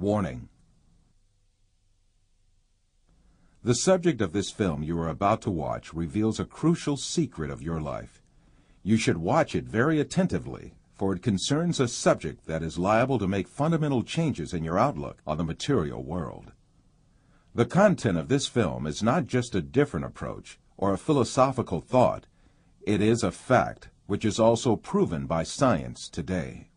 Warning. The subject of this film you are about to watch reveals a crucial secret of your life. You should watch it very attentively, for it concerns a subject that is liable to make fundamental changes in your outlook on the material world. The content of this film is not just a different approach or a philosophical thought. It is a fact which is also proven by science today.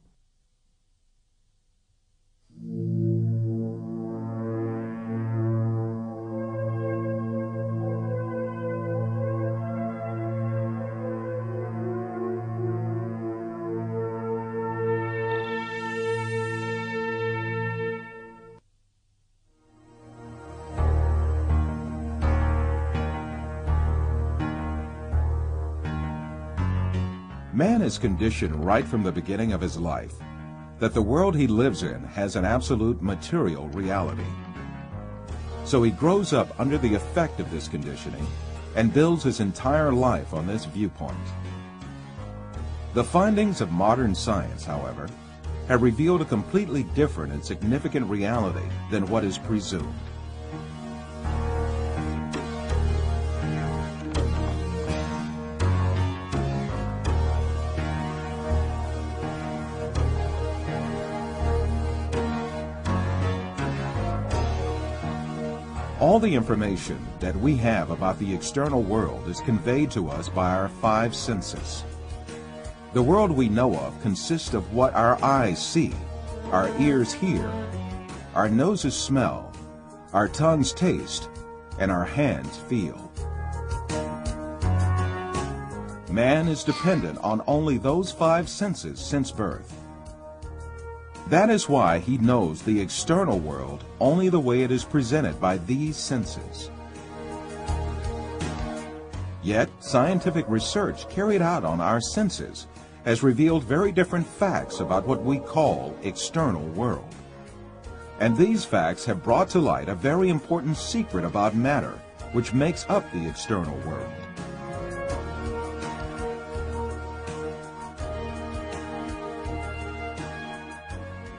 Man is conditioned right from the beginning of his life that the world he lives in has an absolute material reality. So he grows up under the effect of this conditioning and builds his entire life on this viewpoint. The findings of modern science, however, have revealed a completely different and significant reality than what is presumed. All the information that we have about the external world is conveyed to us by our five senses. The world we know of consists of what our eyes see, our ears hear, our noses smell, our tongues taste, and our hands feel. Man is dependent on only those five senses since birth. That is why he knows the external world only the way it is presented by these senses. Yet, scientific research carried out on our senses has revealed very different facts about what we call external world. And these facts have brought to light a very important secret about matter, which makes up the external world.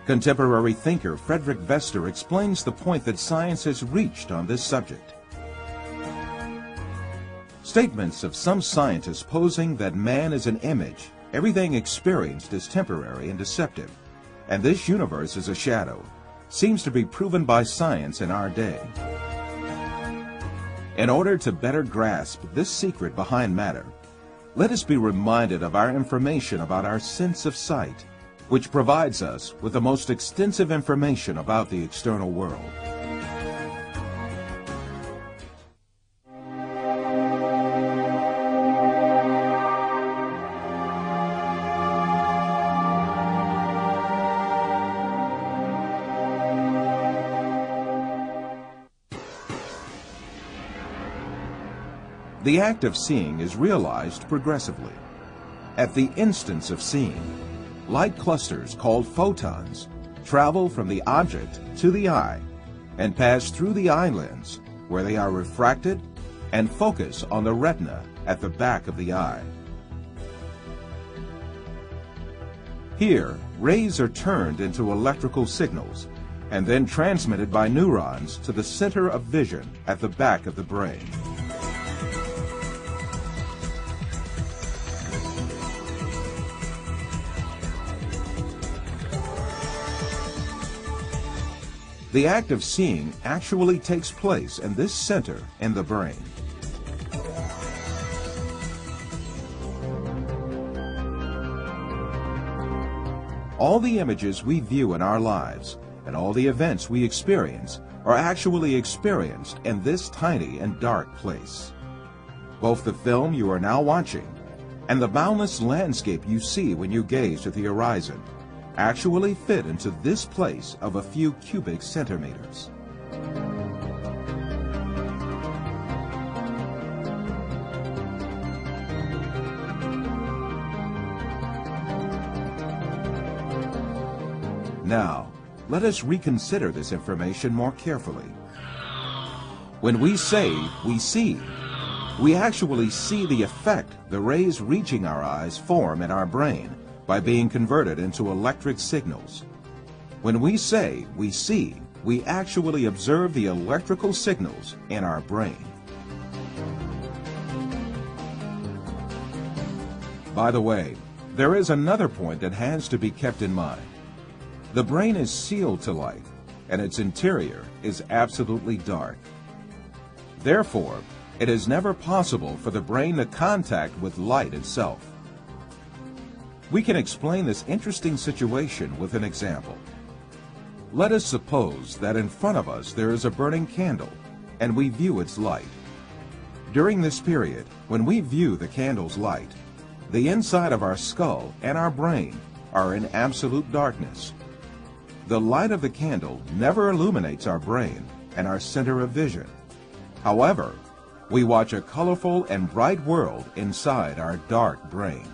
Contemporary thinker Frederick Vester explains the point that science has reached on this subject. Statements of some scientists posing that man is an image, everything experienced is temporary and deceptive, and this universe is a shadow, seems to be proven by science in our day. In order to better grasp this secret behind matter, let us be reminded of our information about our sense of sight, which provides us with the most extensive information about the external world. The act of seeing is realized progressively. At the instance of seeing, light clusters called photons travel from the object to the eye and pass through the eye lens, where they are refracted and focus on the retina at the back of the eye. Here, rays are turned into electrical signals and then transmitted by neurons to the center of vision at the back of the brain. The act of seeing actually takes place in this center in the brain. All the images we view in our lives and all the events we experience are actually experienced in this tiny and dark place. Both the film you are now watching and the boundless landscape you see when you gaze at the horizon actually fit into this place of a few cubic centimeters. Now, let us reconsider this information more carefully. When we say we see, we actually see the effect the rays reaching our eyes form in our brain by being converted into electric signals. When we say we see, we actually observe the electrical signals in our brain. By the way, there is another point that has to be kept in mind. The brain is sealed to light, and its interior is absolutely dark. Therefore, it is never possible for the brain to contact with light itself. We can explain this interesting situation with an example. Let us suppose that in front of us there is a burning candle, and we view its light. During this period, when we view the candle's light, the inside of our skull and our brain are in absolute darkness. The light of the candle never illuminates our brain and our center of vision. However, we watch a colorful and bright world inside our dark brain.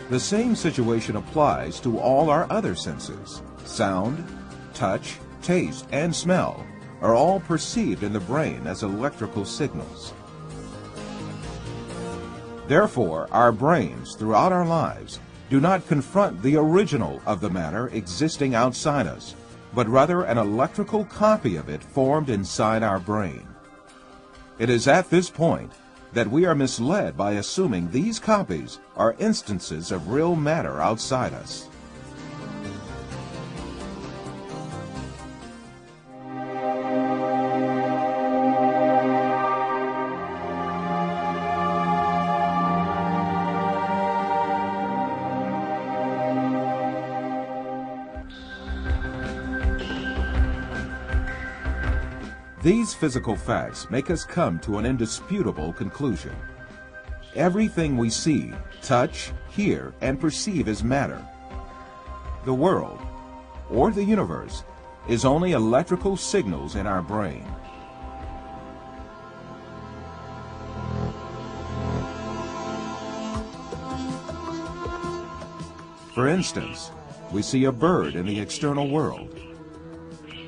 The same situation applies to all our other senses. Sound, touch, taste, and smell are all perceived in the brain as electrical signals. Therefore, our brains throughout our lives do not confront the original of the matter existing outside us, but rather an electrical copy of it formed inside our brain. It is at this point that we are misled by assuming these copies are instances of real matter outside us. These physical facts make us come to an indisputable conclusion. Everything we see, touch, hear, and perceive is matter. The world, or the universe, is only electrical signals in our brain. For instance, we see a bird in the external world.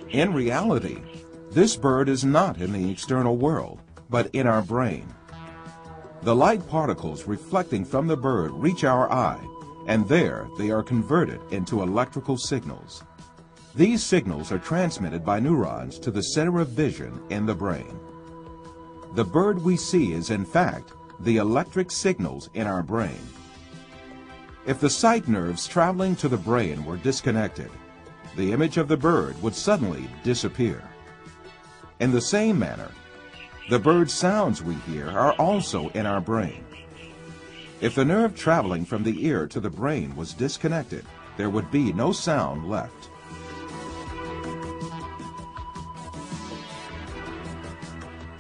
In reality, this bird is not in the external world, but in our brain. The light particles reflecting from the bird reach our eye, and there they are converted into electrical signals. These signals are transmitted by neurons to the center of vision in the brain. The bird we see is, in fact, the electric signals in our brain. If the sight nerves traveling to the brain were disconnected, the image of the bird would suddenly disappear. In the same manner, the bird sounds we hear are also in our brain. If the nerve traveling from the ear to the brain was disconnected, there would be no sound left.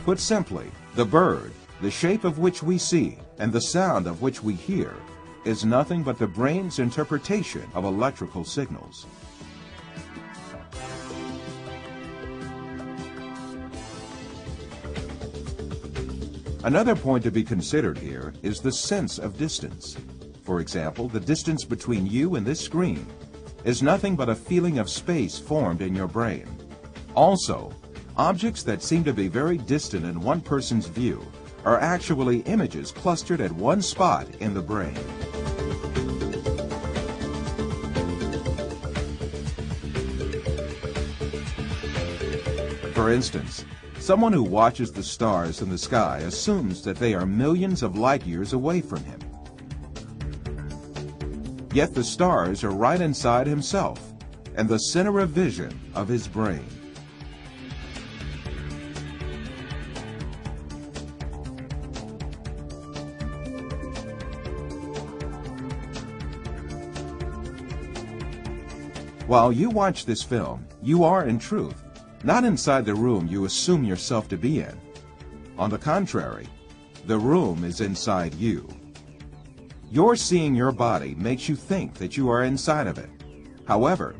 Put simply, the bird, the shape of which we see, and the sound of which we hear, is nothing but the brain's interpretation of electrical signals. Another point to be considered here is the sense of distance. For example, the distance between you and this screen is nothing but a feeling of space formed in your brain. Also, objects that seem to be very distant in one person's view are actually images clustered at one spot in the brain. For instance, someone who watches the stars in the sky assumes that they are millions of light years away from him. Yet the stars are right inside himself and the center of vision of his brain. While you watch this film, you are, in truth, not inside the room you assume yourself to be in. On the contrary, the room is inside you. Your seeing your body makes you think that you are inside of it. However,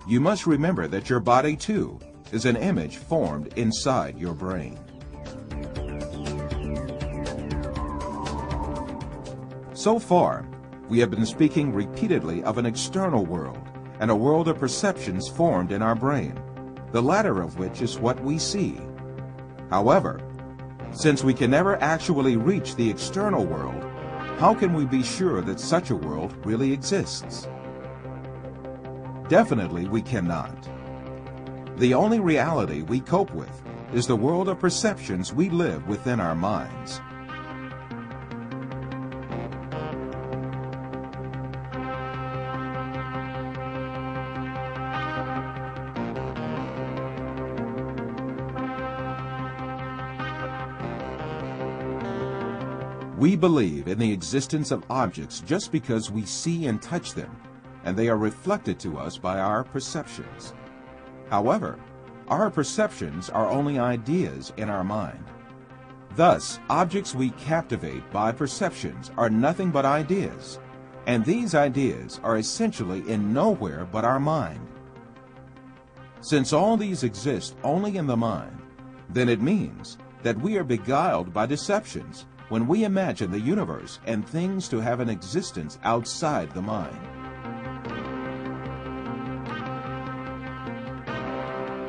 you must remember that your body, too, is an image formed inside your brain. So far, we have been speaking repeatedly of an external world and a world of perceptions formed in our brain, the latter of which is what we see. However, Since we can never actually reach the external world, how can we be sure that such a world really exists? Definitely we cannot. The only reality we cope with is the world of perceptions we live within our minds. We believe in the existence of objects just because we see and touch them, and they are reflected to us by our perceptions. However, our perceptions are only ideas in our mind. Thus, objects we captivate by perceptions are nothing but ideas, and these ideas are essentially in nowhere but our mind. Since all these exist only in the mind, then it means that we are beguiled by deceptions when we imagine the universe and things to have an existence outside the mind.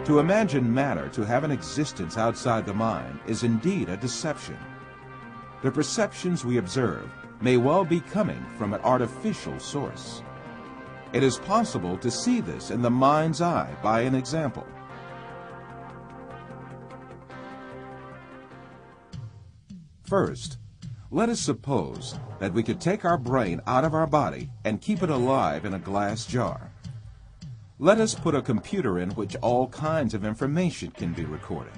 To imagine matter to have an existence outside the mind is indeed a deception. The perceptions we observe may well be coming from an artificial source. It is possible to see this in the mind's eye by an example. First, let us suppose that we could take our brain out of our body and keep it alive in a glass jar. Let us put a computer in which all kinds of information can be recorded.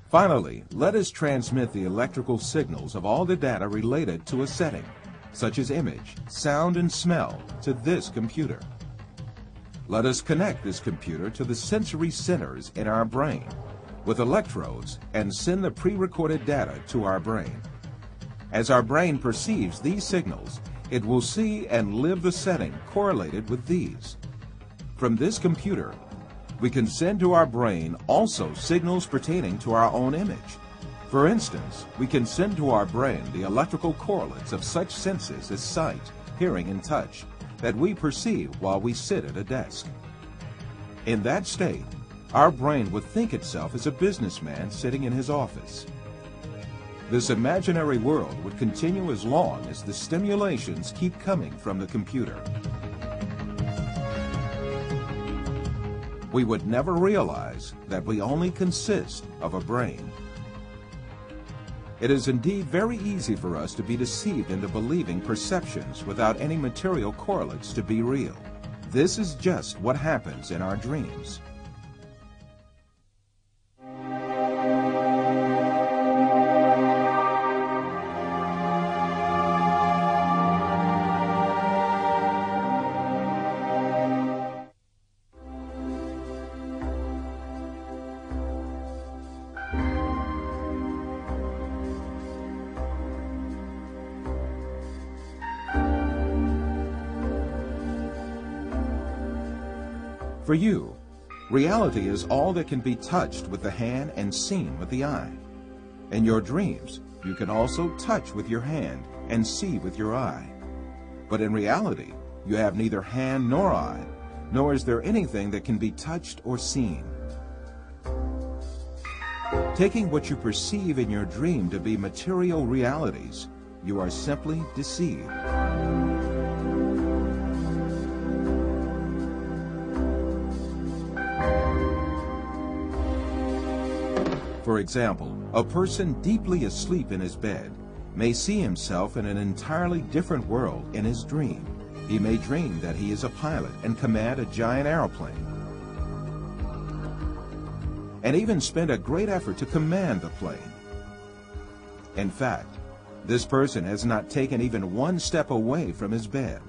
Finally, let us transmit the electrical signals of all the data related to a setting, such as image, sound, and smell, to this computer. Let us connect this computer to the sensory centers in our brain with electrodes and send the pre-recorded data to our brain. As our brain perceives these signals, it will see and live the setting correlated with these. From this computer, we can send to our brain also signals pertaining to our own image. For instance, we can send to our brain the electrical correlates of such senses as sight, hearing, and touch that we perceive while we sit at a desk. In that state, our brain would think itself as a businessman sitting in his office. This imaginary world would continue as long as the stimulations keep coming from the computer. We would never realize that we only consist of a brain. It is indeed very easy for us to be deceived into believing perceptions without any material correlates to be real. This is just what happens in our dreams. For you, reality is all that can be touched with the hand and seen with the eye. In your dreams, you can also touch with your hand and see with your eye. But in reality, you have neither hand nor eye, nor is there anything that can be touched or seen. Taking what you perceive in your dream to be material realities, you are simply deceived. For example, a person deeply asleep in his bed may see himself in an entirely different world in his dream. He may dream that he is a pilot and command a giant airplane, and even spend a great effort to command the plane. In fact, this person has not taken even one step away from his bed.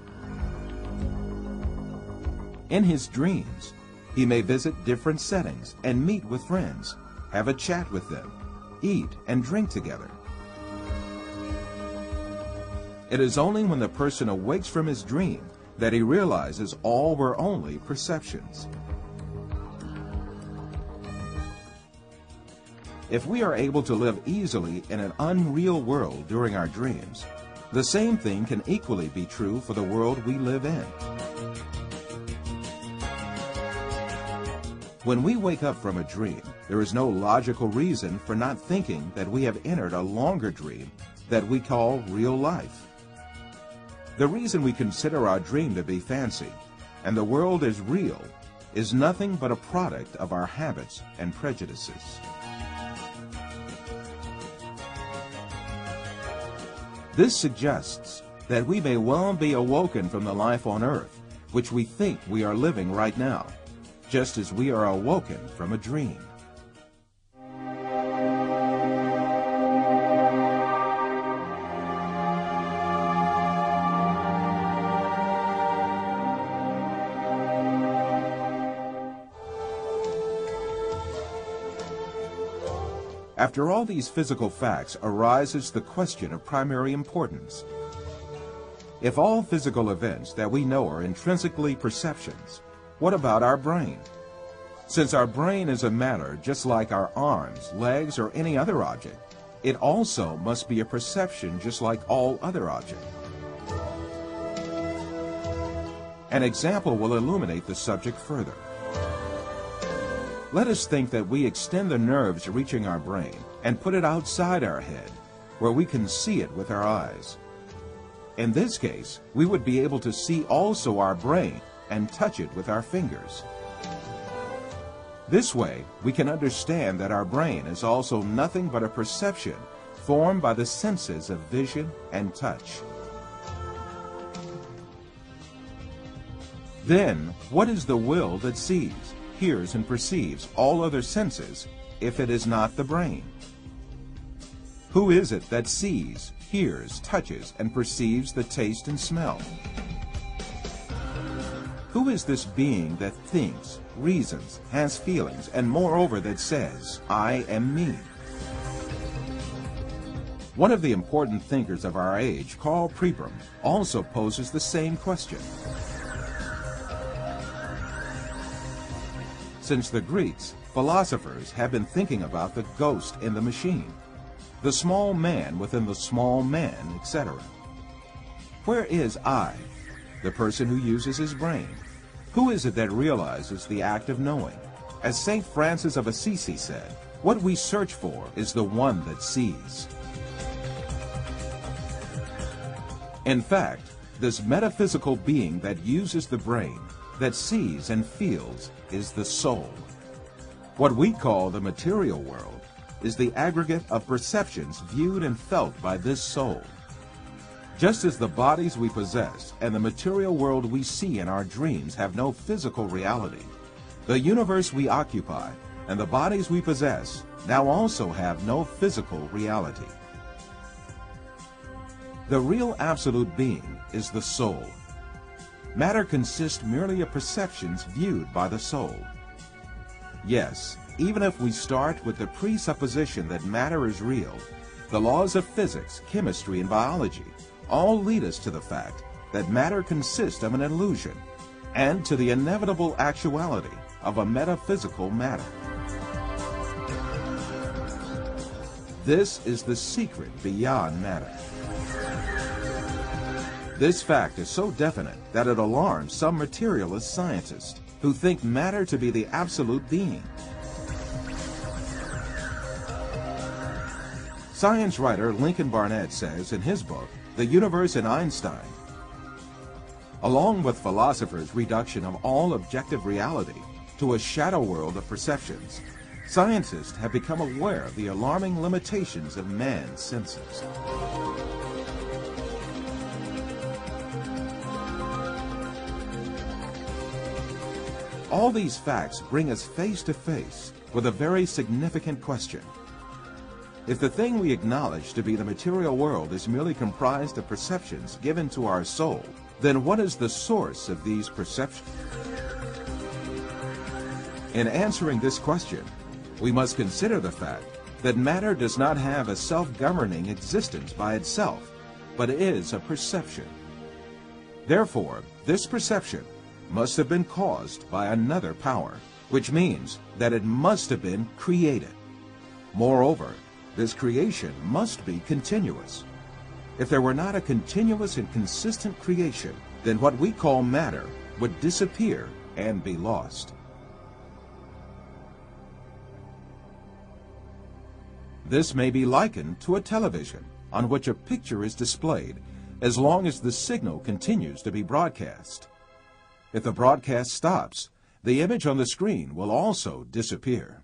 In his dreams, he may visit different settings and meet with friends, have a chat with them, eat and drink together. It is only when the person awakes from his dream that he realizes all were only perceptions. If we are able to live easily in an unreal world during our dreams, the same thing can equally be true for the world we live in. When we wake up from a dream, there is no logical reason for not thinking that we have entered a longer dream that we call real life. The reason we consider our dream to be fancy and the world as real is nothing but a product of our habits and prejudices. This suggests that we may well be awoken from the life on earth, which we think we are living right now, just as we are awoken from a dream. After all these physical facts arises the question of primary importance. If all physical events that we know are intrinsically perceptions, what about our brain? Since our brain is a matter just like our arms, legs, or any other object, it also must be a perception just like all other objects. An example will illuminate the subject further. Let us think that we extend the nerves reaching our brain and put it outside our head, where we can see it with our eyes. In this case, we would be able to see also our brain and touch it with our fingers. This way, we can understand that our brain is also nothing but a perception formed by the senses of vision and touch. Then, what is the will that sees, hears, and perceives all other senses if it is not the brain? Who is it that sees, hears, touches, and perceives the taste and smell? Who is this being that thinks, reasons, has feelings, and moreover that says, I am me? One of the important thinkers of our age, Karl Popper, also poses the same question. Since the Greeks, philosophers have been thinking about the ghost in the machine, the small man within the small man, etc. Where is I, the person who uses his brain? Who is it that realizes the act of knowing? As St. Francis of Assisi said, what we search for is the one that sees. In fact, this metaphysical being that uses the brain, that sees and feels, is the soul. What we call the material world is the aggregate of perceptions viewed and felt by this soul. Just as the bodies we possess and the material world we see in our dreams have no physical reality, the universe we occupy and the bodies we possess now also have no physical reality. The real absolute being is the soul. Matter consists merely of perceptions viewed by the soul. Yes, even if we start with the presupposition that matter is real, the laws of physics, chemistry, and biology all lead us to the fact that matter consists of an illusion and to the inevitable actuality of a metaphysical matter. This is the secret beyond matter. This fact is so definite that it alarms some materialist scientists who think matter to be the absolute being. Science writer Lincoln Barnett says in his book, The Universe in Einstein, along with philosophers' reduction of all objective reality to a shadow world of perceptions, scientists have become aware of the alarming limitations of man's senses. All these facts bring us face to face with a very significant question. If the thing we acknowledge to be the material world is merely comprised of perceptions given to our soul, then what is the source of these perceptions? In answering this question, we must consider the fact that matter does not have a self-governing existence by itself, but is a perception. Therefore, this perception must have been caused by another power, which means that it must have been created. Moreover, this creation must be continuous. If there were not a continuous and consistent creation, then what we call matter would disappear and be lost. This may be likened to a television on which a picture is displayed as long as the signal continues to be broadcast. If the broadcast stops, the image on the screen will also disappear.